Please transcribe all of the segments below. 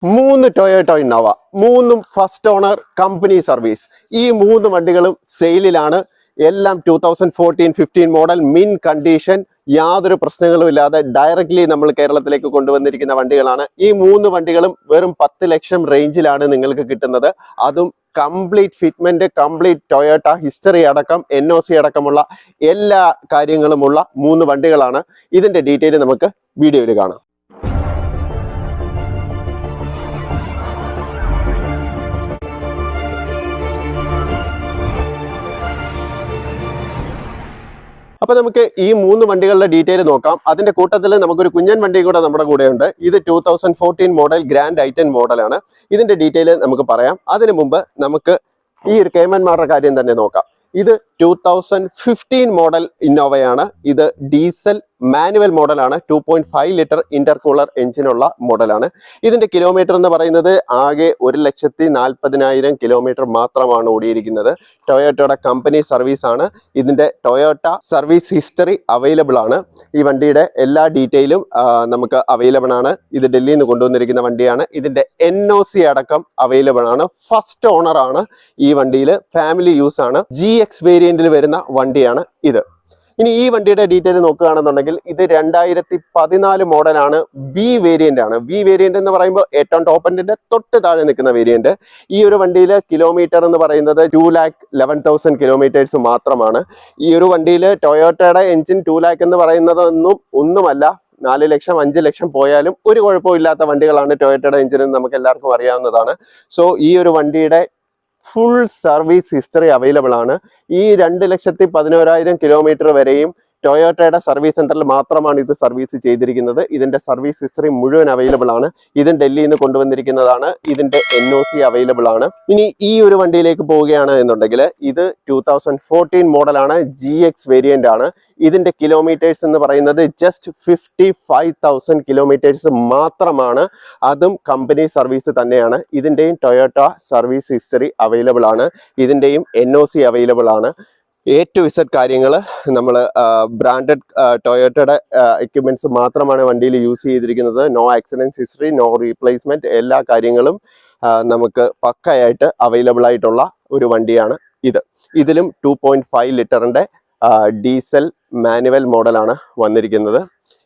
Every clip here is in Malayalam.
മൂന്ന് ടൊയോട്ട ഇന്നോവ, മൂന്നും ഫസ്റ്റ് ഓണർ കമ്പനി സർവീസ്. ഈ മൂന്ന് വണ്ടികളും സെയിലിലാണ്. എല്ലാം 2014-15 മോഡൽ, മിൻ കണ്ടീഷൻ, യാതൊരു പ്രശ്നങ്ങളും ഇല്ലാതെ ഡയറക്ട്ലി നമ്മൾ കേരളത്തിലേക്ക് കൊണ്ടുവന്നിരിക്കുന്ന വണ്ടികളാണ്. ഈ മൂന്ന് വണ്ടികളും വെറും 10 ലക്ഷം റേഞ്ചിലാണ് നിങ്ങൾക്ക് കിട്ടുന്നത്. അതും complete fitment, complete Toyota history അടക്കം NOC അടക്കമുള്ള എല്ലാ കാര്യങ്ങളുമുള്ള മൂന്ന് വണ്ടികളാണ്. ഇതിന്റെ ഡീറ്റെയിൽ നമുക്ക് വീഡിയോയിൽ കാണാം. അപ്പൊ നമുക്ക് ഈ മൂന്ന് വണ്ടികളുടെ ഡീറ്റെയിൽ നോക്കാം. അതിന്റെ കൂട്ടത്തിൽ നമുക്കൊരു കുഞ്ഞൻ വണ്ടി കൂടെ നമ്മുടെ കൂടെ ഉണ്ട്. ഇത് 2014 മോഡൽ ഗ്രാൻഡ് i10 മോഡലാണ്. ഇതിന്റെ ഡീറ്റെയിൽ നമുക്ക് പറയാം. അതിനു മുമ്പ് നമുക്ക് ഈ ഒരു കേമന്മാരുടെ കാര്യം തന്നെ നോക്കാം. ഇത് 2015 മോഡൽ ഇന്നോവയാണ്. ഇത് ഡീസൽ മാനുവൽ മോഡലാണ്. 2.5 ലിറ്റർ ഇന്റർകൂളർ എഞ്ചിനുള്ള മോഡലാണ്. ഇതിന്റെ കിലോമീറ്റർ എന്ന് പറയുന്നത് ആകെ 1,40,000 കിലോമീറ്റർ മാത്രമാണ് ഓടിയിരിക്കുന്നത്. ടൊയോട്ടയുടെ കമ്പനി സർവീസ് ആണ്. ഇതിന്റെ ടൊയോട്ട സർവീസ് ഹിസ്റ്ററി അവൈലബിൾ ആണ്. ഈ വണ്ടിയുടെ എല്ലാ ഡീറ്റെയിലും നമുക്ക് അവൈലബിൾ ആണ്. ഇത് ഡൽഹിയിൽ നിന്ന് കൊണ്ടുവന്നിരിക്കുന്ന വണ്ടിയാണ്. ഇതിന്റെ NOC അടക്കം അവൈലബിൾ ആണ്. ഫസ്റ്റ് ഓണർ ആണ് ഈ വണ്ടിയിൽ. ഫാമിലി യൂസ് ആണ്. GX വേരിയന്റിൽ വരുന്ന വണ്ടിയാണ് ഇത്. ഇനി ഈ വണ്ടിയുടെ ഡീറ്റെയിൽ നോക്കുകയാണെന്നുണ്ടെങ്കിൽ ഇത് 2014 മോഡലാണ്. V വേരിയന്റ് ആണ്. V വേരിയന്റ് എന്ന് പറയുമ്പോൾ ഏറ്റവും ടോപ്പ് എൻഡിന്റെ തൊട്ട് താഴെ നിൽക്കുന്ന വേരിയന്റ്. ഈ ഒരു വണ്ടിയിൽ കിലോമീറ്റർ എന്ന് പറയുന്നത് 2,11,000 കിലോമീറ്റേഴ്സ് മാത്രമാണ്. ഈ ഒരു വണ്ടിയിൽ ടൊയോട്ടയുടെ എഞ്ചിൻ 2 lakh എന്ന് പറയുന്നത് ഒന്നുമല്ല. 4 ലക്ഷം 5 ലക്ഷം പോയാലും ഒരു കുഴപ്പമില്ലാത്ത വണ്ടികളാണ് ടൊയോട്ടയുടെ എഞ്ചിൻ എന്ന് നമുക്ക് എല്ലാവർക്കും അറിയാവുന്നതാണ്. സോ ഈ ഒരു വണ്ടിയുടെ ഫുൾ സർവീസ് ഹിസ്റ്ററി അവൈലബിൾ ആണ്. ഈ 2,11,000 കിലോമീറ്റർ വരെയും ടൊയോട്ടയുടെ സർവീസ് സെന്ററിൽ മാത്രമാണ് ഇത് സർവീസ് ചെയ്തിരിക്കുന്നത്. ഇതിന്റെ സർവീസ് ഹിസ്റ്ററി മുഴുവൻ അവൈലബിൾ ആണ്. ഇതും ഡൽഹിയിൽ നിന്ന് കൊണ്ടുവന്നിരിക്കുന്നതാണ്. ഇതിന്റെ NOC അവൈലബിൾ ആണ്. ഇനി ഈ ഒരു വണ്ടിയിലേക്ക് പോവുകയാണ് എന്നുണ്ടെങ്കിൽ ഇത് 2014 മോഡലാണ്. GX വേരിയന്റ് ആണ്. ഇതിന്റെ കിലോമീറ്റേഴ്സ് എന്ന് പറയുന്നത് ജസ്റ്റ് 55,000 കിലോമീറ്റേഴ്സ് മാത്രമാണ്. അതും കമ്പനി സർവീസ് തന്നെയാണ്. ഇതിന്റെയും ടൊയോട്ട സർവീസ് ഹിസ്റ്ററി അവൈലബിൾ ആണ്. ഇതിന്റെയും NOC അവൈലബിൾ ആണ്. A to Z കാര്യങ്ങൾ നമ്മൾ ബ്രാൻഡഡ് ടൊയോട്ടയുടെ എക്യുപ്മെന്റ്സ് മാത്രമാണ് വണ്ടിയിൽ യൂസ് ചെയ്തിരിക്കുന്നത്. No accidents history, no replacement, എല്ലാ കാര്യങ്ങളും നമുക്ക് പക്കയായിട്ട് അവൈലബിൾ ആയിട്ടുള്ള ഒരു വണ്ടിയാണ് ഇത്. ഇതിലും 2.5 ലിറ്ററിന്റെ ഡീസൽ മാനുവൽ മോഡലാണ് വന്നിരിക്കുന്നത്.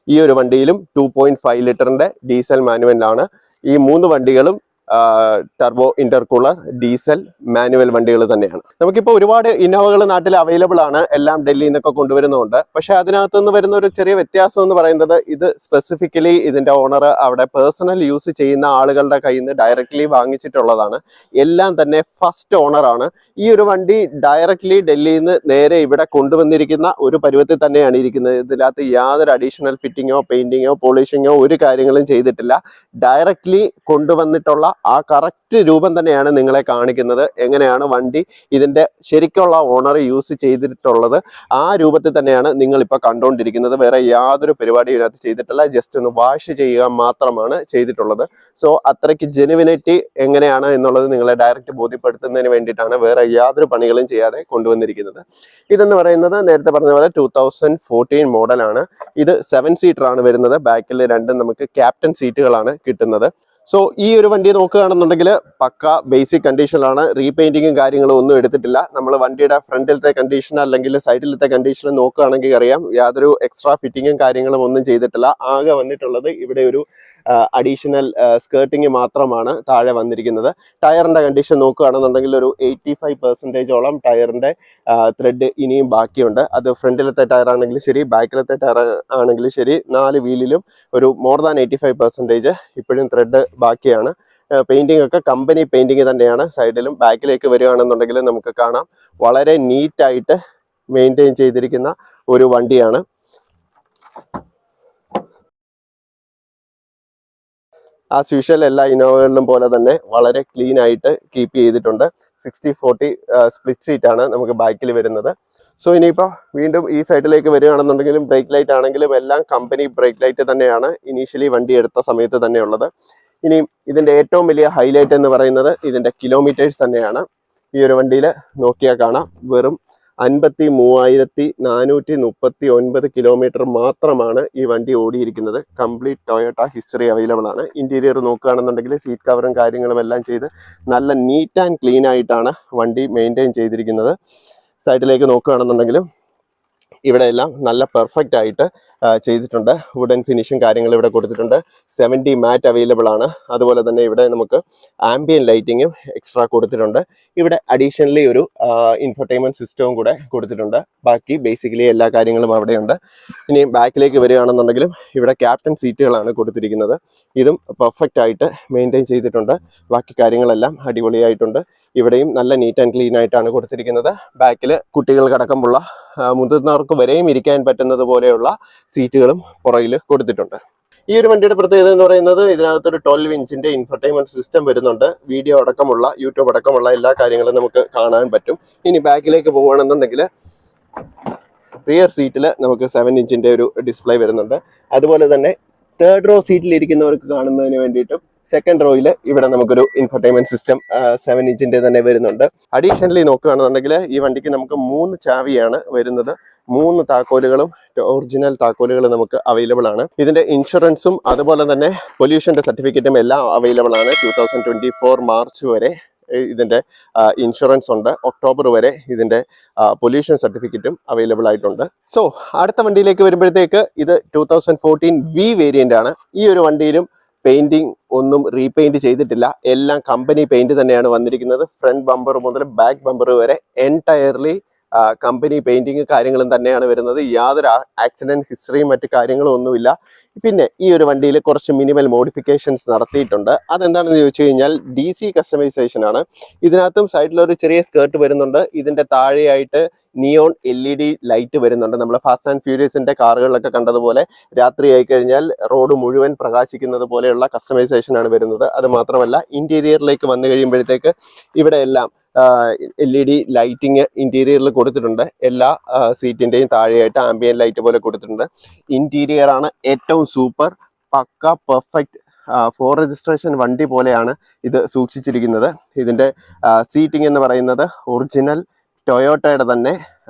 ഈ ഒരു വണ്ടിയിലും 2.5 ലിറ്ററിന്റെ ഡീസൽ മാനുവലാണ്. ഈ മൂന്ന് വണ്ടികളും ടർബോ ഇന്റർകൂളർ ഡീസൽ മാനുവൽ വണ്ടികൾ തന്നെയാണ്. നമുക്കിപ്പോൾ ഒരുപാട് ഇന്നോവകൾ നാട്ടിൽ അവൈലബിൾ ആണ്. എല്ലാം ഡൽഹിയിൽ നിന്നൊക്കെ കൊണ്ടുവരുന്നുണ്ട്. പക്ഷെ അതിനകത്ത് നിന്ന് വരുന്ന ഒരു ചെറിയ വ്യത്യാസം എന്ന് പറയുന്നത് ഇത് സ്പെസിഫിക്കലി ഇതിന്റെ ഓണർ അവിടെ പേഴ്സണൽ യൂസ് ചെയ്യുന്ന ആളുകളുടെ കയ്യിൽ നിന്ന് ഡയറക്ട്ലി വാങ്ങിച്ചിട്ടുള്ളതാണ്. എല്ലാം തന്നെ ഫസ്റ്റ് ഓണർ ആണ്. ഈ ഒരു വണ്ടി ഡയറക്ട്ലി ഡൽഹിയിൽ നിന്ന് നേരെ ഇവിടെ കൊണ്ടുവന്നിരിക്കുന്ന ഒരു പരുവത്തിൽ തന്നെയാണ് ഇരിക്കുന്നത്. ഇതിനകത്ത് യാതൊരു അഡീഷണൽ ഫിറ്റിങ്ങോ പെയിന്റിങ്ങോ പോളിഷിങ്ങോ ഒരു കാര്യങ്ങളും ചെയ്തിട്ടില്ല. ഡയറക്ട്ലി കൊണ്ടുവന്നിട്ടുള്ള ആ കറക്റ്റ് രൂപം തന്നെയാണ് നിങ്ങളെ കാണിക്കുന്നത്. എങ്ങനെയാണ് വണ്ടി ഇതിന്റെ ശരിക്കുള്ള ഓണർ യൂസ് ചെയ്തിട്ടുള്ളത് ആ രൂപത്തിൽ തന്നെയാണ് നിങ്ങൾ ഇപ്പൊ കണ്ടുകൊണ്ടിരിക്കുന്നത്. വേറെ യാതൊരു പരിപാടിയും ഇതിനകത്ത് ചെയ്തിട്ടില്ല. ജസ്റ്റ് ഒന്ന് വാഷ് ചെയ്യുക മാത്രമാണ് ചെയ്തിട്ടുള്ളത്. സോ അത്രയ്ക്ക് ജെനുവിനിറ്റി എങ്ങനെയാണ് എന്നുള്ളത് നിങ്ങളെ ഡയറക്റ്റ് ബോധ്യപ്പെടുത്തുന്നതിന് വേണ്ടിയിട്ടാണ് വേറെ യാതൊരു പണികളും ചെയ്യാതെ കൊണ്ടുവന്നിരിക്കുന്നത്. ഇതെന്ന് പറയുന്നത് നേരത്തെ പറഞ്ഞ പോലെ 2014 മോഡലാണ്. ഇത് 7 സീറ്റർ ആണ് വരുന്നത്. ബാക്കിൽ രണ്ടും നമുക്ക് ക്യാപ്റ്റൻ സീറ്റുകളാണ് കിട്ടുന്നത്. സോ ഈ ഒരു വണ്ടി നോക്കുകയാണെന്നുണ്ടെങ്കിൽ പക്ക ബേസിക് കണ്ടീഷനിലാണ്. റീപെയിന്റിങ്ങും കാര്യങ്ങളും ഒന്നും എടുത്തിട്ടില്ല. നമ്മൾ വണ്ടിയുടെ ഫ്രണ്ടിലത്തെ കണ്ടീഷൻ അല്ലെങ്കിൽ സൈഡിലത്തെ കണ്ടീഷൻ നോക്കുകയാണെങ്കിൽ അറിയാം യാതൊരു എക്സ്ട്രാ ഫിറ്റിങ്ങും കാര്യങ്ങളും ഒന്നും ചെയ്തിട്ടില്ല. ആകെ വന്നിട്ടുള്ളത് ഇവിടെ ഒരു അഡീഷണൽ സ്കേർട്ടിങ് മാത്രമാണ് താഴെ വന്നിരിക്കുന്നത്. ടയറിന്റെ കണ്ടീഷൻ നോക്കുകയാണെന്നുണ്ടെങ്കിൽ ഒരു 85% ടയറിന്റെ ത്രെഡ് ഇനിയും ബാക്കിയുണ്ട്. അത് ഫ്രണ്ടിലത്തെ ടയർ ആണെങ്കിലും ശരി ബാക്കിലത്തെ ടയർ ആണെങ്കിലും ശരി 4 വീലിലും ഒരു മോർ ദാൻ 85% ഇപ്പോഴും ത്രെഡ് ബാക്കിയാണ്. പെയിന്റിംഗ് ഒക്കെ കമ്പനി പെയിന്റിങ് തന്നെയാണ്. സൈഡിലും ബാക്കിലേക്ക് വരികയാണെന്നുണ്ടെങ്കിൽ നമുക്ക് കാണാം വളരെ നീറ്റായിട്ട് മെയിൻറ്റെയിൻ ചെയ്തിരിക്കുന്ന ഒരു വണ്ടിയാണ്. ആസ് യൂഷ്വൽ എല്ലാ ഇന്നോവകളിലും പോലെ തന്നെ വളരെ ക്ലീൻ ആയിട്ട് കീപ്പ് ചെയ്തിട്ടുണ്ട്. 60-40 സ്പ്ലിറ്റ് സീറ്റ് ആണ് നമുക്ക് ബാക്കിൽ വരുന്നത്. സോ ഇനിയിപ്പോൾ വീണ്ടും ഈ സൈഡിലേക്ക് വരികയാണെന്നുണ്ടെങ്കിലും ബ്രേക്ക് ലൈറ്റ് ആണെങ്കിലും എല്ലാം കമ്പനി ബ്രേക്ക് ലൈറ്റ് തന്നെയാണ് ഇനീഷ്യലി വണ്ടി എടുത്ത സമയത്ത് തന്നെ ഉള്ളത്. ഇനി ഇതിന്റെ ഏറ്റവും വലിയ ഹൈലൈറ്റ് എന്ന് പറയുന്നത് ഇതിന്റെ കിലോമീറ്റേഴ്സ് തന്നെയാണ്. ഈ ഒരു വണ്ടിയിൽ നോക്കിയാൽ കാണാം വെറും 53,439 കിലോമീറ്റർ മാത്രമാണ് ഈ വണ്ടി ഓടിയിരിക്കുന്നത്. കംപ്ലീറ്റ് ടൊയോട്ട ഹിസ്റ്ററി അവൈലബിൾ ആണ്. ഇന്റീരിയർ നോക്കുകയാണെന്നുണ്ടെങ്കിൽ സീറ്റ് കവറും കാര്യങ്ങളും എല്ലാം ചെയ്ത് നല്ല നീറ്റ് ആൻഡ് ക്ലീൻ ആയിട്ടാണ് വണ്ടി മെയിൻറ്റെയിൻ ചെയ്തിരിക്കുന്നത്. സൈഡിലേക്ക് നോക്കുകയാണെന്നുണ്ടെങ്കിലും ഇവിടെ എല്ലാം നല്ല പെർഫെക്റ്റ് ആയിട്ട് ചെയ്തിട്ടുണ്ട്. വുഡൻ ഫിനിഷും കാര്യങ്ങളും ഇവിടെ കൊടുത്തിട്ടുണ്ട്. 70 മാറ്റ് അവൈലബിൾ ആണ്. അതുപോലെ തന്നെ ഇവിടെ നമുക്ക് ആംബിയൻ ലൈറ്റിങ്ങും എക്സ്ട്രാ കൊടുത്തിട്ടുണ്ട്. ഇവിടെ അഡീഷണലി ഒരു ഇൻഫർടൈൻമെന്റ് സിസ്റ്റവും കൂടെ കൊടുത്തിട്ടുണ്ട്. ബാക്കി ബേസിക്കലി എല്ലാ കാര്യങ്ങളും അവിടെയുണ്ട്. ഇനി ബാക്കിലേക്ക് വരികയാണെന്നുണ്ടെങ്കിലും ഇവിടെ ക്യാപ്റ്റൻ സീറ്റുകളാണ് കൊടുത്തിരിക്കുന്നത്. ഇതും പെർഫെക്റ്റ് ആയിട്ട് മെയിൻറ്റെയിൻ ചെയ്തിട്ടുണ്ട്. ബാക്കി കാര്യങ്ങളെല്ലാം അടിപൊളിയായിട്ടുണ്ട്. ഇവിടെയും നല്ല നീറ്റ് ആൻഡ് ക്ലീൻ ആയിട്ടാണ് കൊടുത്തിരിക്കുന്നത്. ബാക്കിൽ കുട്ടികൾക്കടക്കമുള്ള മുതിർന്നവർക്ക് വരെയും ഇരിക്കാൻ പറ്റുന്നത് പോലെയുള്ള സീറ്റുകളും പുറകിൽ കൊടുത്തിട്ടുണ്ട്. ഈ ഒരു വണ്ടിയുടെ പ്രത്യേകത എന്ന് പറയുന്നത് ഇതിനകത്തൊരു 12 ഇഞ്ചിന്റെ ഇൻഫർടൈൻമെന്റ് സിസ്റ്റം വരുന്നുണ്ട്. വീഡിയോ അടക്കമുള്ള യൂട്യൂബ് അടക്കമുള്ള എല്ലാ കാര്യങ്ങളും നമുക്ക് കാണാൻ പറ്റും. ഇനി ബാക്കിലേക്ക് പോകുകയാണെന്നുണ്ടെങ്കിൽ റിയർ സീറ്റിൽ നമുക്ക് 7 ഇഞ്ചിന്റെ ഒരു ഡിസ്പ്ലേ വരുന്നുണ്ട്. അതുപോലെ തന്നെ തേർഡ് റോ സീറ്റിൽ ഇരിക്കുന്നവർക്ക് കാണുന്നതിന് വേണ്ടിയിട്ടും സെക്കൻഡ് റോയിൽ ഇവിടെ നമുക്കൊരു ഇൻഫർടൈൻമെന്റ് സിസ്റ്റം 7 ഇഞ്ചിന്റെ തന്നെ വരുന്നുണ്ട്. അഡീഷണലി നോക്കുകയാണെന്നുണ്ടെങ്കിൽ ഈ വണ്ടിക്ക് നമുക്ക് 3 ചാവിയാണ് വരുന്നത്. 3 താക്കോലുകളും ഒറിജിനൽ താക്കോലുകൾ നമുക്ക് അവൈലബിൾ ആണ്. ഇതിന്റെ ഇൻഷുറൻസും അതുപോലെ തന്നെ പൊല്യൂഷന്റെ സർട്ടിഫിക്കറ്റും എല്ലാം അവൈലബിൾ ആണ്. 2024 മാർച്ച് വരെ ഇതിന്റെ ഇൻഷുറൻസ് ഉണ്ട്. ഒക്ടോബർ വരെ ഇതിന്റെ പൊല്യൂഷൻ സർട്ടിഫിക്കറ്റും അവൈലബിൾ ആയിട്ടുണ്ട്. സോ അടുത്ത വണ്ടിയിലേക്ക് വരുമ്പോഴത്തേക്ക് ഇത് 2014 വി വേരിയന്റ് ആണ്. ഈ ഒരു വണ്ടിയിലും പെയിന്റിങ് ഒന്നും റീപെയിന്റ് ചെയ്തിട്ടില്ല. എല്ലാം കമ്പനി പെയിന്റ് തന്നെയാണ് വന്നിരിക്കുന്നത്. ഫ്രണ്ട് ബമ്പർ മുതൽ ബാക്ക് ബമ്പർ വരെ എൻറ്റയർലി കമ്പനി പെയിന്റിങ് കാര്യങ്ങളും തന്നെയാണ് വരുന്നത്. യാതൊരു ആക്സിഡന്റ് ഹിസ്റ്ററിയും മറ്റു കാര്യങ്ങളും ഒന്നുമില്ല. പിന്നെ ഈ ഒരു വണ്ടിയിൽ കുറച്ച് മിനിമൽ മോഡിഫിക്കേഷൻസ് നടത്തിയിട്ടുണ്ട്. അതെന്താണെന്ന് ചോദിച്ചു കഴിഞ്ഞാൽ DC കസ്റ്റമൈസേഷൻ ആണ്. ഇതിനകത്തും സൈഡിലൊരു ചെറിയ സ്കേർട്ട് വരുന്നുണ്ട്. ഇതിന്റെ താഴെയായിട്ട് നിയോൺ LED ലൈറ്റ് വരുന്നുണ്ട്. നമ്മൾ ഫാസ്റ്റ് ആൻഡ് ഫ്യൂരിയസിന്റെ കാറുകളിലൊക്കെ കണ്ടതുപോലെ രാത്രി ആയി കഴിഞ്ഞാൽ റോഡ് മുഴുവൻ പ്രകാശിക്കുന്നത് പോലെയുള്ള കസ്റ്റമൈസേഷൻ ആണ് വരുന്നത്. അത് മാത്രമല്ല ഇന്റീരിയറിലേക്ക് വന്നു കഴിയുമ്പോഴത്തേക്ക് ഇവിടെ എല്ലാം LED ലൈറ്റിങ് ഇന്റീരിയറിൽ കൊടുത്തിട്ടുണ്ട്. എല്ലാ സീറ്റിന്റെയും താഴെയായിട്ട് ആംബിയൻ ലൈറ്റ് പോലെ കൊടുത്തിട്ടുണ്ട്. ഇന്റീരിയർ ആണ് ഏറ്റവും സൂപ്പർ, പക്ക പെർഫെക്റ്റ് 4 രജിസ്ട്രേഷൻ വണ്ടി പോലെയാണ് ഇത് സൂക്ഷിച്ചിരിക്കുന്നത്. ഇതിന്റെ സീറ്റിംഗ് എന്ന് പറയുന്നത് ഒറിജിനൽ ടൊയോട്ടയുടെ തന്നെ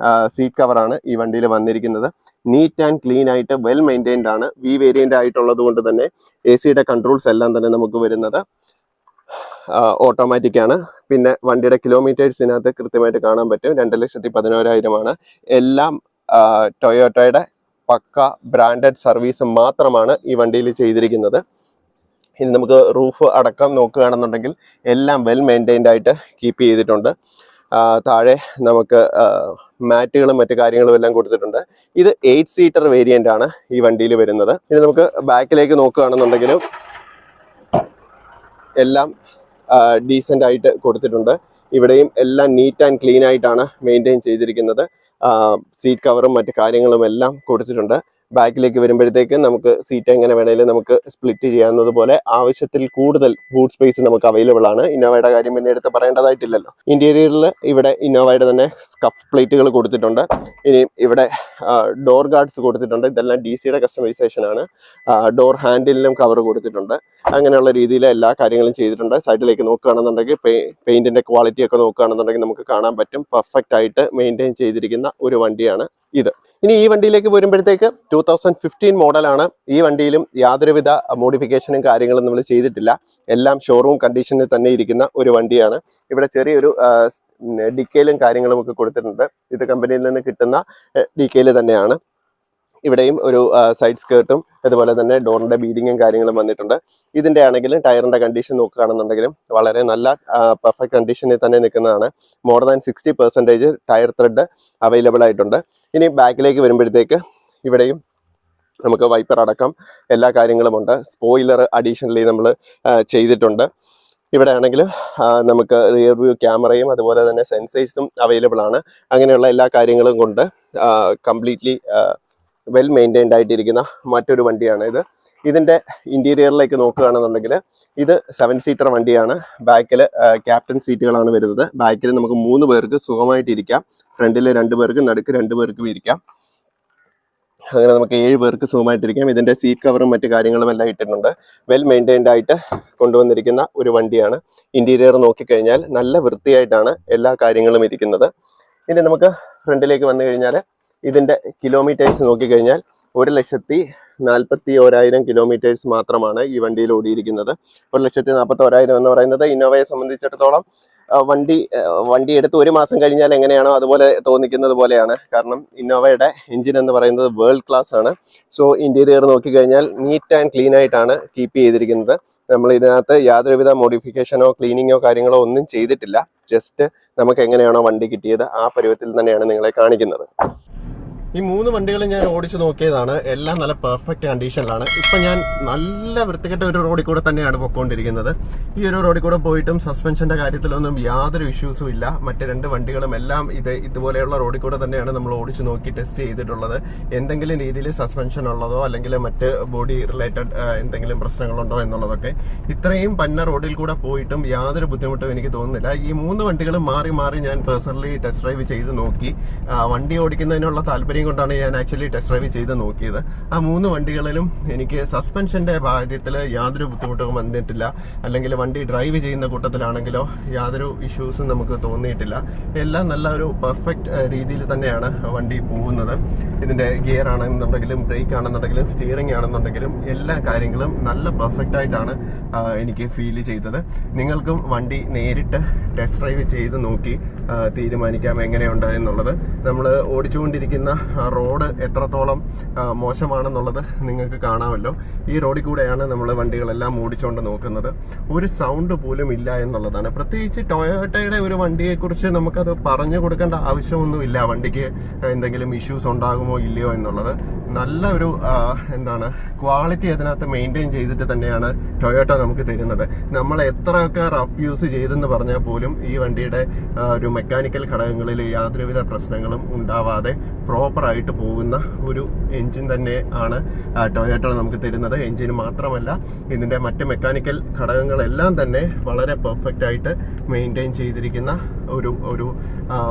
സീറ്റ് കവറാണ് ഈ വണ്ടിയിൽ വന്നിരിക്കുന്നത്. നീറ്റ് ആൻഡ് ക്ലീൻ ആയിട്ട് വെൽ മെയിൻറ്റൈൻഡ് ആണ്. വി വേരിയന്റ് ആയിട്ടുള്ളത് കൊണ്ട് തന്നെ AC കൺട്രോൾസ് എല്ലാം തന്നെ നമുക്ക് വരുന്നത് ഓട്ടോമാറ്റിക് ആണ്. പിന്നെ വണ്ടിയുടെ കിലോമീറ്റേഴ്സിനകത്ത് കൃത്യമായിട്ട് കാണാൻ പറ്റും 2,11,000 എല്ലാം ടൊയോട്ടയുടെ പക്ക ബ്രാൻഡഡ് സർവീസ് മാത്രമാണ് ഈ വണ്ടിയിൽ ചെയ്തിരിക്കുന്നത്. ഇനി നമുക്ക് റൂഫ് അടക്കം നോക്കുകയാണെന്നുണ്ടെങ്കിൽ എല്ലാം വെൽ മെയിൻറ്റൈൻഡ് ആയിട്ട് കീപ്പ് ചെയ്തിട്ടുണ്ട്. താഴെ നമുക്ക് മാറ്റുകളും മറ്റു കാര്യങ്ങളും എല്ലാം കൊടുത്തിട്ടുണ്ട്. ഇത് 8 സീറ്റർ വേരിയന്റ് ആണ് ഈ വണ്ടിയിൽ വരുന്നത്. ഇനി നമുക്ക് ബാക്കിലേക്ക് നോക്കുകയാണെന്നുണ്ടെങ്കിലും എല്ലാം ഡീസൻ്റ് ആയിട്ട് കൊടുത്തിട്ടുണ്ട്. ഇവിടെയും എല്ലാം നീറ്റ് ആൻഡ് ക്ലീൻ ആയിട്ടാണ് മെയിൻറ്റെയിൻ ചെയ്തിരിക്കുന്നത്. സീറ്റ് കവറും മറ്റു കാര്യങ്ങളും എല്ലാം കൊടുത്തിട്ടുണ്ട്. ബാക്കിലേക്ക് വരുമ്പോഴത്തേക്ക് നമുക്ക് സീറ്റ് എങ്ങനെ വേണമെങ്കിലും നമുക്ക് സ്പ്ലിറ്റ് ചെയ്യാവുന്നത് പോലെ ആവശ്യത്തിൽ കൂടുതൽ ബൂട്ട് സ്പേസ് നമുക്ക് അവൈലബിൾ ആണ്. ഇന്നോവയുടെ കാര്യം പിന്നെ എടുത്ത് പറയേണ്ടതായിട്ടില്ലല്ലോ. ഇന്റീരിയറിൽ ഇവിടെ ഇന്നോവയുടെ തന്നെ സ്കഫ് പ്ലേറ്റുകൾ കൊടുത്തിട്ടുണ്ട്. ഇനി ഇവിടെ ഡോർ ഗാർഡ്സ് കൊടുത്തിട്ടുണ്ട്. ഇതെല്ലാം DC കസ്റ്റമൈസേഷൻ ആണ്. ഡോർ ഹാൻഡിലിനും കവർ കൊടുത്തിട്ടുണ്ട്. അങ്ങനെയുള്ള രീതിയിൽ എല്ലാ കാര്യങ്ങളും ചെയ്തിട്ടുണ്ട്. സൈഡിലേക്ക് നോക്കുകയാണെന്നുണ്ടെങ്കിൽ പെയിന്റിന്റെ ക്വാളിറ്റി ഒക്കെ നോക്കുകയാണെന്നുണ്ടെങ്കിൽ നമുക്ക് കാണാൻ പറ്റും പെർഫെക്റ്റ് ആയിട്ട് മെയിൻറ്റെയിൻ ചെയ്തിരിക്കുന്ന ഒരു വണ്ടിയാണ് ഇത്. ഇനി ഈ വണ്ടിയിലേക്ക് വരുമ്പോഴത്തേക്ക് 2015 മോഡലാണ്. ഈ വണ്ടിയിലും യാതൊരുവിധ മോഡിഫിക്കേഷനും കാര്യങ്ങളും നമ്മൾ ചെയ്തിട്ടില്ല. എല്ലാം ഷോറൂം കണ്ടീഷനിൽ തന്നെ ഇരിക്കുന്ന ഒരു വണ്ടിയാണ്. ഇവിടെ ചെറിയൊരു ഡിക്കേലും കാര്യങ്ങളും ഒക്കെ കൊടുത്തിട്ടുണ്ട്. ഇത് കമ്പനിയിൽ നിന്ന് കിട്ടുന്ന ഡിക്കേല് തന്നെയാണ്. ഇവിടെയും ഒരു സൈഡ് സ്കേർട്ടും അതുപോലെ തന്നെ ഡോറിന്റെ ബീഡിങ്ങും കാര്യങ്ങളും വന്നിട്ടുണ്ട്. ഇതിന്റെ ആണെങ്കിലും ടയറിന്റെ കണ്ടീഷൻ നോക്കുകയാണെന്നുണ്ടെങ്കിലും വളരെ നല്ല പെർഫെക്റ്റ് കണ്ടീഷനിൽ തന്നെ നിൽക്കുന്നതാണ്. More than 60% tyre tread available ആയിട്ടുണ്ട്. ഇനി ബാക്കിലേക്ക് വരുമ്പോഴത്തേക്ക് ഇവിടെയും നമുക്ക് വൈപ്പർ അടക്കം എല്ലാ കാര്യങ്ങളും ഉണ്ട്. സ്പോയിലർ അഡീഷണലി നമ്മൾ ചെയ്തിട്ടുണ്ട്. ഇവിടെ ആണെങ്കിലും നമുക്ക് റിയർ വ്യൂ ക്യാമറയും അതുപോലെ തന്നെ സെൻസേഴ്സും അവൈലബിൾ ആണ്. അങ്ങനെയുള്ള എല്ലാ കാര്യങ്ങളും കൊണ്ട് കംപ്ലീറ്റ്ലി വെൽ മെയിൻറ്റൈൻഡ് ആയിട്ടിരിക്കുന്ന മറ്റൊരു വണ്ടിയാണ് ഇത്. ഇതിൻ്റെ ഇൻറ്റീരിയറിലേക്ക് നോക്കുകയാണെന്നുണ്ടെങ്കിൽ ഇത് 7 സീറ്റർ വണ്ടിയാണ്. ബാക്കിൽ ക്യാപ്റ്റൻ സീറ്റുകളാണ് വരുന്നത്. ബാക്കിൽ നമുക്ക് 3 പേർക്ക് സുഖമായിട്ട് ഇരിക്കാം. ഫ്രണ്ടിൽ 2 പേർക്ക്, നടുക്ക് 2 പേർക്കും ഇരിക്കാം. അങ്ങനെ നമുക്ക് 7 പേർക്ക് സുഖമായിട്ടിരിക്കാം. ഇതിൻ്റെ സീറ്റ് കവറും മറ്റു കാര്യങ്ങളും എല്ലാം ഇട്ടിട്ടുണ്ട്. വെൽ മെയിൻറ്റൈൻഡ് ആയിട്ട് കൊണ്ടുവന്നിരിക്കുന്ന ഒരു വണ്ടിയാണ്. ഇൻറ്റീരിയർ നോക്കിക്കഴിഞ്ഞാൽ നല്ല വൃത്തിയായിട്ടാണ് എല്ലാ കാര്യങ്ങളും ഇരിക്കുന്നത്. ഇനി നമുക്ക് ഫ്രണ്ടിലേക്ക് വന്നു കഴിഞ്ഞാൽ ഇതിൻ്റെ കിലോമീറ്റേഴ്സ് നോക്കിക്കഴിഞ്ഞാൽ 1,41,000 കിലോമീറ്റേഴ്സ് മാത്രമാണ് ഈ വണ്ടിയിൽ ഓടിയിരിക്കുന്നത്. 1,41,000 എന്ന് പറയുന്നത് ഇന്നോവയെ സംബന്ധിച്ചിടത്തോളം വണ്ടി എടുത്ത് 1 മാസം കഴിഞ്ഞാൽ എങ്ങനെയാണോ അതുപോലെ തോന്നിക്കുന്നത് പോലെയാണ്. കാരണം ഇന്നോവയുടെ എഞ്ചിൻ എന്ന് പറയുന്നത് വേൾഡ് ക്ലാസ് ആണ്. സോ ഇന്റീരിയർ നോക്കിക്കഴിഞ്ഞാൽ നീറ്റ് ആൻഡ് ക്ലീൻ ആയിട്ടാണ് കീപ്പ് ചെയ്തിരിക്കുന്നത്. നമ്മൾ ഇതിനകത്ത് യാതൊരുവിധ മോഡിഫിക്കേഷനോ ക്ലീനിങ്ങോ കാര്യങ്ങളോ ഒന്നും ചെയ്തിട്ടില്ല. ജസ്റ്റ് നമുക്ക് എങ്ങനെയാണോ വണ്ടി കിട്ടിയത് ആ പരുവത്തിൽ തന്നെയാണ് നിങ്ങളെ കാണിക്കുന്നത്. ഈ 3 വണ്ടികളും ഞാൻ ഓടിച്ചു നോക്കിയതാണ്. എല്ലാം നല്ല പെർഫെക്റ്റ് കണ്ടീഷനിലാണ്. ഇപ്പം ഞാൻ നല്ല വൃത്തികെട്ട ഒരു റോഡിൽ കൂടെ തന്നെയാണ് പോയിക്കൊണ്ടിരിക്കുന്നത്. ഈ ഒരു റോഡിൽ കൂടെ പോയിട്ടും സസ്പെൻഷന്റെ കാര്യത്തിലൊന്നും യാതൊരു ഇഷ്യൂസും ഇല്ല. മറ്റ് 2 വണ്ടികളും എല്ലാം ഇതുപോലെയുള്ള റോഡിൽ കൂടെ തന്നെയാണ് നമ്മൾ ഓടിച്ചു നോക്കി ടെസ്റ്റ് ചെയ്തിട്ടുള്ളത്. എന്തെങ്കിലും രീതിയിൽ സസ്പെൻഷൻ ഉള്ളതോ അല്ലെങ്കിൽ മറ്റ് ബോഡി റിലേറ്റഡ് എന്തെങ്കിലും പ്രശ്നങ്ങളുണ്ടോ എന്നുള്ളതൊക്കെ ഇത്രയും പന്ന റോഡിൽ കൂടെ പോയിട്ടും യാതൊരു ബുദ്ധിമുട്ടും എനിക്ക് തോന്നുന്നില്ല. ഈ 3 വണ്ടികളും മാറി മാറി ഞാൻ പേഴ്സണലി ടെസ്റ്റ് ഡ്രൈവ് ചെയ്ത് നോക്കി. വണ്ടി ഓടിക്കുന്നതിനുള്ള താല്പര്യം കൊണ്ടാണ് ഞാൻ ആക്ച്വലി ടെസ്റ്റ് ഡ്രൈവ് ചെയ്ത് നോക്കിയത്. ആ 3 വണ്ടികളിലും എനിക്ക് സസ്പെൻഷന്റെ കാര്യത്തിൽ യാതൊരു ബുദ്ധിമുട്ടും വന്നിട്ടില്ല. അല്ലെങ്കിൽ വണ്ടി ഡ്രൈവ് ചെയ്യുന്ന കൂട്ടത്തിലാണെങ്കിലോ യാതൊരു ഇഷ്യൂസും നമുക്ക് തോന്നിയിട്ടില്ല. എല്ലാം നല്ല ഒരു പെർഫെക്റ്റ് രീതിയിൽ തന്നെയാണ് വണ്ടി പോകുന്നത്. ഇതിന്റെ ഗിയർ ആണെന്നുണ്ടെങ്കിലും ബ്രേക്ക് ആണെന്നുണ്ടെങ്കിലും സ്റ്റിയറിംഗ് ആണെന്നുണ്ടെങ്കിലും എല്ലാ കാര്യങ്ങളും നല്ല പെർഫെക്റ്റ് ആയിട്ടാണ് എനിക്ക് ഫീൽ ചെയ്തത്. നിങ്ങൾക്കും വണ്ടി നേരിട്ട് ടെസ്റ്റ് ഡ്രൈവ് ചെയ്ത് നോക്കി തീരുമാനിക്കാം എങ്ങനെയുണ്ട് എന്നുള്ളത്. നമ്മൾ ഓടിച്ചുകൊണ്ടിരിക്കുന്ന റോഡ് എത്രത്തോളം മോശമാണെന്നുള്ളത് നിങ്ങൾക്ക് കാണാമല്ലോ. ഈ റോഡിൽ കൂടെയാണ് നമ്മൾ വണ്ടികളെല്ലാം ഓടിച്ചുകൊണ്ട് നോക്കുന്നത്. ഒരു സൗണ്ട് പോലും ഇല്ല എന്നുള്ളതാണ്. പ്രത്യേകിച്ച് ടൊയോട്ടയുടെ ഒരു വണ്ടിയെക്കുറിച്ച് നമുക്കത് പറഞ്ഞു കൊടുക്കേണ്ട ആവശ്യമൊന്നുമില്ല. വണ്ടിക്ക് എന്തെങ്കിലും ഇഷ്യൂസ് ഉണ്ടാകുമോ ഇല്ലയോ എന്നുള്ളത്. നല്ല ഒരു ക്വാളിറ്റി അതിനകത്ത് മെയിൻറ്റെയിൻ ചെയ്തിട്ട് തന്നെയാണ് ടൊയോട്ട നമുക്ക് തരുന്നത്. നമ്മൾ എത്രയൊക്കെ റഫ് യൂസ് ചെയ്തെന്ന് പറഞ്ഞാൽ പോലും ഈ വണ്ടിയുടെ ഒരു മെക്കാനിക്കൽ ഘടകങ്ങളിൽ യാതൊരുവിധ പ്രശ്നങ്ങളും ഉണ്ടാവാതെ പ്രോപ്പറായിട്ട് പോകുന്ന ഒരു എൻജിൻ തന്നെ ആണ് ടൊയോട്ട നമുക്ക് തരുന്നത്. എൻജിന് മാത്രമല്ല, ഇതിന്റെ മറ്റ് മെക്കാനിക്കൽ ഘടകങ്ങളെല്ലാം തന്നെ വളരെ പെർഫെക്റ്റ് ആയിട്ട് മെയിൻറ്റെയിൻ ചെയ്തിരിക്കുന്ന ഒരു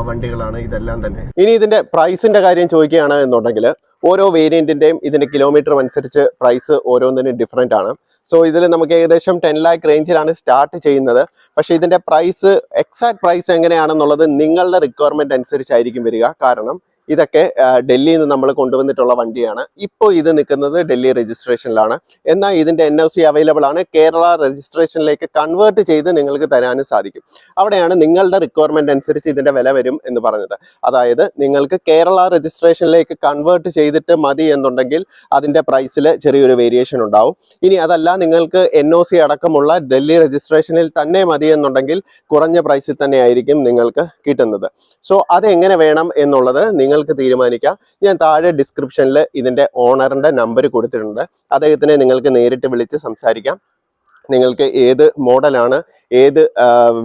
വണ്ടികളാണ് ഇതെല്ലാം തന്നെ. ഇനി ഇതിന്റെ പ്രൈസിന്റെ കാര്യം ചോദിക്കുകയാണ് എന്നുണ്ടെങ്കിൽ ഓരോ വേരിയന്റിന്റെയും ഇതിന്റെ കിലോമീറ്റർ അനുസരിച്ച് പ്രൈസ് ഓരോന്നിനും ഡിഫറെന്റ് ആണ്. സോ ഇതിൽ നമുക്ക് ഏകദേശം 10 lakh റേഞ്ചിലാണ് സ്റ്റാർട്ട് ചെയ്യുന്നത്. പക്ഷേ ഇതിന്റെ പ്രൈസ് എക്സാക്ട് പ്രൈസ് എങ്ങനെയാണെന്നുള്ളത് നിങ്ങളുടെ റിക്വയർമെന്റ് അനുസരിച്ചായിരിക്കും വരിക. കാരണം ഇതൊക്കെ ഡൽഹിയിൽ നിന്ന് നമ്മൾ കൊണ്ടുവന്നിട്ടുള്ള വണ്ടിയാണ്. ഇപ്പോൾ ഇത് നിൽക്കുന്നത് ഡൽഹി രജിസ്ട്രേഷനിലാണ്. എന്നാൽ ഇതിന്റെ NOC അവൈലബിൾ ആണ്. കേരള രജിസ്ട്രേഷനിലേക്ക് കൺവേർട്ട് ചെയ്ത് നിങ്ങൾക്ക് തരാനും സാധിക്കും. അവിടെയാണ് നിങ്ങളുടെ റിക്വയർമെന്റ് അനുസരിച്ച് ഇതിന്റെ വില വരും എന്ന് പറഞ്ഞത്. അതായത് നിങ്ങൾക്ക് കേരള രജിസ്ട്രേഷനിലേക്ക് കൺവേർട്ട് ചെയ്തിട്ട് മതി എന്നുണ്ടെങ്കിൽ അതിന്റെ പ്രൈസിൽ ചെറിയൊരു വേരിയേഷൻ ഉണ്ടാവും. ഇനി അതല്ല, നിങ്ങൾക്ക് NOC അടക്കമുള്ള ഡൽഹി രജിസ്ട്രേഷനിൽ തന്നെ മതി എന്നുണ്ടെങ്കിൽ കുറഞ്ഞ പ്രൈസിൽ തന്നെ ആയിരിക്കും നിങ്ങൾക്ക് കിട്ടുന്നത്. സോ അതെങ്ങനെ വേണം എന്നുള്ളത് നിങ്ങൾക്ക് തീരുമാനിക്കാം. ഞാൻ താഴെ ഡിസ്ക്രിപ്ഷനിൽ ഇതിന്റെ ഓണറിന്റെ നമ്പർ കൊടുത്തിട്ടുണ്ട്. അദ്ദേഹത്തിനെ നിങ്ങൾക്ക് നേരിട്ട് വിളിച്ച് സംസാരിക്കാം. നിങ്ങൾക്ക് ഏത് മോഡലാണ്, ഏത്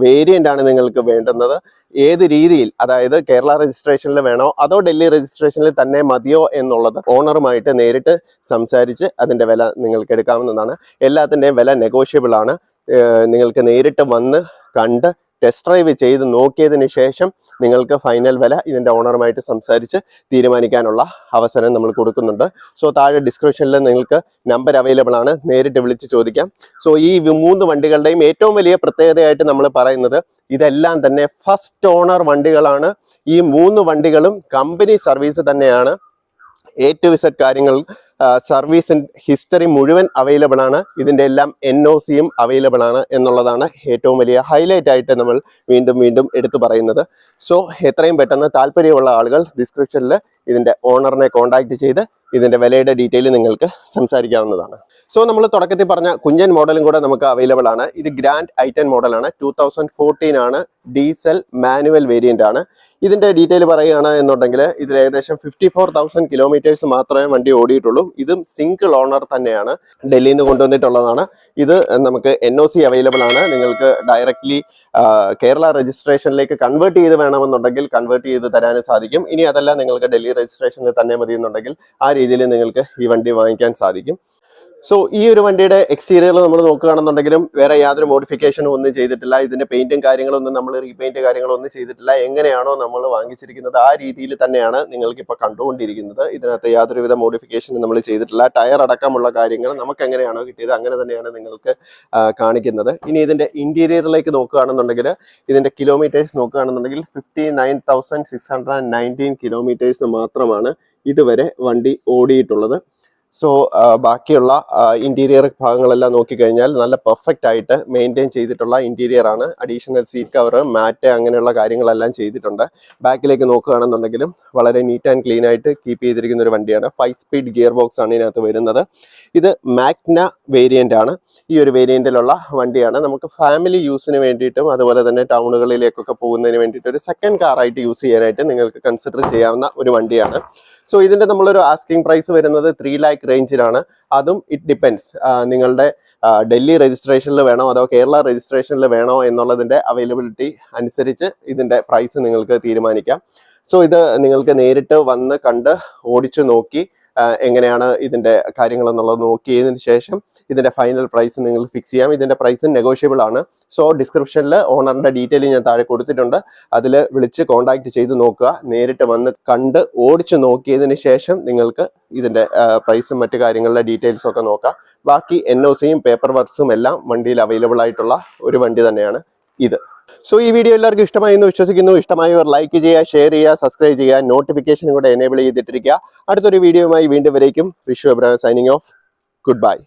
വേരിയന്റ് ആണ് നിങ്ങൾക്ക് വേണ്ടുന്നത്, ഏത് രീതിയിൽ, അതായത് കേരള രജിസ്ട്രേഷനിൽ വേണോ അതോ ഡൽഹി രജിസ്ട്രേഷനിൽ തന്നെ മതിയോ എന്നുള്ളത് ഓണറുമായിട്ട് നേരിട്ട് സംസാരിച്ച് അതിന്റെ വില നിങ്ങൾക്ക് എടുക്കാവുന്നതാണ്. എല്ലാത്തിൻ്റെയും വില നെഗോഷ്യബിൾ ആണ്. നിങ്ങൾക്ക് നേരിട്ട് വന്ന് കണ്ട് ടെസ്റ്റ് ഡ്രൈവ് ചെയ്ത് നോക്കിയതിന് ശേഷം നിങ്ങൾക്ക് ഫൈനൽ വില ഇതിൻ്റെ ഓണറുമായിട്ട് സംസാരിച്ച് തീരുമാനിക്കാനുള്ള അവസരം നമ്മൾ കൊടുക്കുന്നുണ്ട്. സോ താഴെ ഡിസ്ക്രിപ്ഷനിൽ നിങ്ങൾക്ക് നമ്പർ അവൈലബിൾ ആണ്, നേരിട്ട് വിളിച്ച് ചോദിക്കാം. സോ ഈ 3 വണ്ടികളുടെയും ഏറ്റവും വലിയ പ്രത്യേകതയായിട്ട് നമ്മൾ പറയുന്നത് ഇതെല്ലാം തന്നെ ഫസ്റ്റ് ഓണർ വണ്ടികളാണ്. ഈ 3 വണ്ടികളും കമ്പനി സർവീസ് തന്നെയാണ്. A to Z കാര്യങ്ങൾ സർവീസ് ഹിസ്റ്ററി മുഴുവൻ അവൈലബിൾ ആണ്. ഇതിൻ്റെ എല്ലാം NOCയും അവൈലബിൾ ആണ് എന്നുള്ളതാണ് ഏറ്റവും വലിയ ഹൈലൈറ്റ് ആയിട്ട് നമ്മൾ വീണ്ടും എടുത്തു പറയുന്നത്. സോ എത്രയും പെട്ടെന്ന് താല്പര്യമുള്ള ആളുകൾ ഡിസ്ക്രിപ്ഷനിൽ ഇതിൻ്റെ ഓണറിനെ കോൺടാക്ട് ചെയ്ത് ഇതിൻ്റെ വിലയുടെ ഡീറ്റെയിൽ നിങ്ങൾക്ക് സംസാരിക്കാവുന്നതാണ്. സോ നമ്മൾ തുടക്കത്തിൽ പറഞ്ഞ കുഞ്ഞൻ മോഡലും കൂടെ നമുക്ക് അവൈലബിൾ ആണ്. ഇത് ഗ്രാൻഡ് i10 മോഡലാണ്. 2014 ആണ്. ഡീസൽ മാനുവൽ വേരിയന്റ് ആണ്. ഇതിന്റെ ഡീറ്റെയിൽ പറയുകയാണ് എന്നുണ്ടെങ്കിൽ ഇതിൽ ഏകദേശം 54,000 കിലോമീറ്റേഴ്സ് മാത്രമേ വണ്ടി ഓടിയിട്ടുള്ളൂ. ഇതും സിംഗിൾ ഓണർ തന്നെയാണ്. ഡൽഹിയിൽ നിന്ന് കൊണ്ടുവന്നിട്ടുള്ളതാണ്. ഇത് നമുക്ക് NOC അവൈലബിൾ ആണ്. നിങ്ങൾക്ക് ഡയറക്ട്ലി കേരള രജിസ്ട്രേഷനിലേക്ക് കൺവേർട്ട് ചെയ്ത് വേണമെന്നുണ്ടെങ്കിൽ കൺവേർട്ട് ചെയ്ത് തരാനും സാധിക്കും. ഇനി അതല്ല, നിങ്ങൾക്ക് ഡൽഹി രജിസ്ട്രേഷനിൽ തന്നെ മതി എന്നുണ്ടെങ്കിൽ ആ രീതിയിൽ നിങ്ങൾക്ക് ഈ വണ്ടി വാങ്ങിക്കാൻ സാധിക്കും. സോ ഈ ഒരു വണ്ടിയുടെ എക്സ്റ്റീരിയർ നമ്മൾ നോക്കുകയാണെന്നുണ്ടെങ്കിലും വേറെ യാതൊരു മോഡിഫിക്കേഷനും ഒന്നും ചെയ്തിട്ടില്ല. ഇതിന്റെ പെയിന്റും കാര്യങ്ങളൊന്നും നമ്മൾ റീപെയിന്റ് കാര്യങ്ങളൊന്നും ചെയ്തിട്ടില്ല. എങ്ങനെയാണോ നമ്മൾ വാങ്ങിച്ചിരിക്കുന്നത് ആ രീതിയിൽ തന്നെയാണ് നിങ്ങൾക്ക് ഇപ്പോൾ കണ്ടുകൊണ്ടിരിക്കുന്നത്. ഇതിനകത്ത് യാതൊരുവിധ മോഡിഫിക്കേഷനും നമ്മൾ ചെയ്തിട്ടില്ല. ടയർ അടക്കമുള്ള കാര്യങ്ങൾ നമുക്ക് എങ്ങനെയാണോ കിട്ടിയത് അങ്ങനെ തന്നെയാണ് നിങ്ങൾക്ക് കാണിക്കുന്നത്. ഇനി ഇതിന്റെ ഇന്റീരിയറിലേക്ക് നോക്കുകയാണെന്നുണ്ടെങ്കിൽ ഇതിന്റെ കിലോമീറ്റേഴ്സ് നോക്കുകയാണെന്നുണ്ടെങ്കിൽ 59,619 കിലോമീറ്റേഴ്സ് മാത്രമാണ് ഇതുവരെ വണ്ടി ഓടിയിട്ടുള്ളത്. സോ ബാക്കിയുള്ള ഇന്റീരിയർ ഭാഗങ്ങളെല്ലാം നോക്കിക്കഴിഞ്ഞാൽ നല്ല പെർഫെക്റ്റ് ആയിട്ട് മെയിൻറ്റെയിൻ ചെയ്തിട്ടുള്ള ഇന്റീരിയർ ആണ്. അഡീഷണൽ സീറ്റ് കവർ, മാറ്റ് അങ്ങനെയുള്ള കാര്യങ്ങളെല്ലാം ചെയ്തിട്ടുണ്ട്. ബാക്കിലേക്ക് നോക്കുകയാണെന്നുണ്ടെങ്കിലും വളരെ നീറ്റ് ആൻഡ് ക്ലീൻ ആയിട്ട് കീപ്പ് ചെയ്തിരിക്കുന്ന ഒരു വണ്ടിയാണ്. 5 സ്പീഡ് ഗിയർ ബോക്സ് ആണ് ഇതിനകത്ത് വരുന്നത്. ഇത് മാഗ്ന വേരിയന്റ് ആണ്. ഈ ഒരു വേരിയന്റിലുള്ള വണ്ടിയാണ്. നമുക്ക് ഫാമിലി യൂസിന് വേണ്ടിയിട്ടും അതുപോലെ തന്നെ ടൗണുകളിലേക്കൊക്കെ പോകുന്നതിന് വേണ്ടിയിട്ട് ഒരു സെക്കൻഡ് കാറായിട്ട് യൂസ് ചെയ്യാനായിട്ട് നിങ്ങൾക്ക് കൺസിഡർ ചെയ്യാവുന്ന ഒരു വണ്ടിയാണ്. സോ ഇതിന്റെ നമ്മളൊരു ആസ്കിംഗ് പ്രൈസ് വരുന്നത് 3 lakh റേഞ്ചിലാണ്. അതും ഇറ്റ് ഡിപ്പെൻസ് നിങ്ങളുടെ ഡൽഹി രജിസ്ട്രേഷനിൽ വേണോ അതോ കേരള രജിസ്ട്രേഷനിൽ വേണോ എന്നുള്ളതിന്റെ അവൈലബിലിറ്റി അനുസരിച്ച് ഇതിന്റെ പ്രൈസ് നിങ്ങൾക്ക് തീരുമാനിക്കാം. സോ ഇത് നിങ്ങൾക്ക് നേരിട്ട് വന്ന് കണ്ട് ഓടിച്ചു നോക്കി എങ്ങനെയാണ് ഇതിന്റെ കാര്യങ്ങൾ എന്നുള്ളത് നോക്കിയതിന് ശേഷം ഇതിന്റെ ഫൈനൽ പ്രൈസ് നിങ്ങൾ ഫിക്സ് ചെയ്യാം. ഇതിന്റെ പ്രൈസ് നെഗോഷ്യബിൾ ആണ്. സോ ഡിസ്ക്രിപ്ഷനിൽ ഓണറിന്റെ ഡീറ്റെയിൽ ഞാൻ താഴെ കൊടുത്തിട്ടുണ്ട്. അതിൽ വിളിച്ച് കോൺടാക്ട് ചെയ്ത് നോക്കുക. നേരിട്ട് വന്ന് കണ്ട് ഓടിച്ചു നോക്കിയതിന് ശേഷം നിങ്ങൾക്ക് ഇതിന്റെ പ്രൈസും മറ്റു കാര്യങ്ങളുടെ ഡീറ്റെയിൽസും ഒക്കെ നോക്കാം. ബാക്കി NOCയും പേപ്പർ വർക്ക്സും എല്ലാം വണ്ടിയിൽ അവൈലബിൾ ആയിട്ടുള്ള ഒരു വണ്ടി തന്നെയാണ് ഇത്. സോ ഈ വീഡിയോ എല്ലാവർക്കും ഇഷ്ടമായി എന്ന് വിശ്വസിക്കുന്നു. ഇഷ്ടമായവർ ലൈക്ക് ചെയ്യുക, ഷെയർ ചെയ്യുക, സബ്സ്ക്രൈബ് ചെയ്യുക, നോട്ടിഫിക്കേഷൻ കൂടെ എനേബിൾ ചെയ്തിട്ടിരിക്കുക. അടുത്തൊരു വീഡിയോയുമായി വീണ്ടും വരേക്കും. Vishu Abraham signing off. Good bye.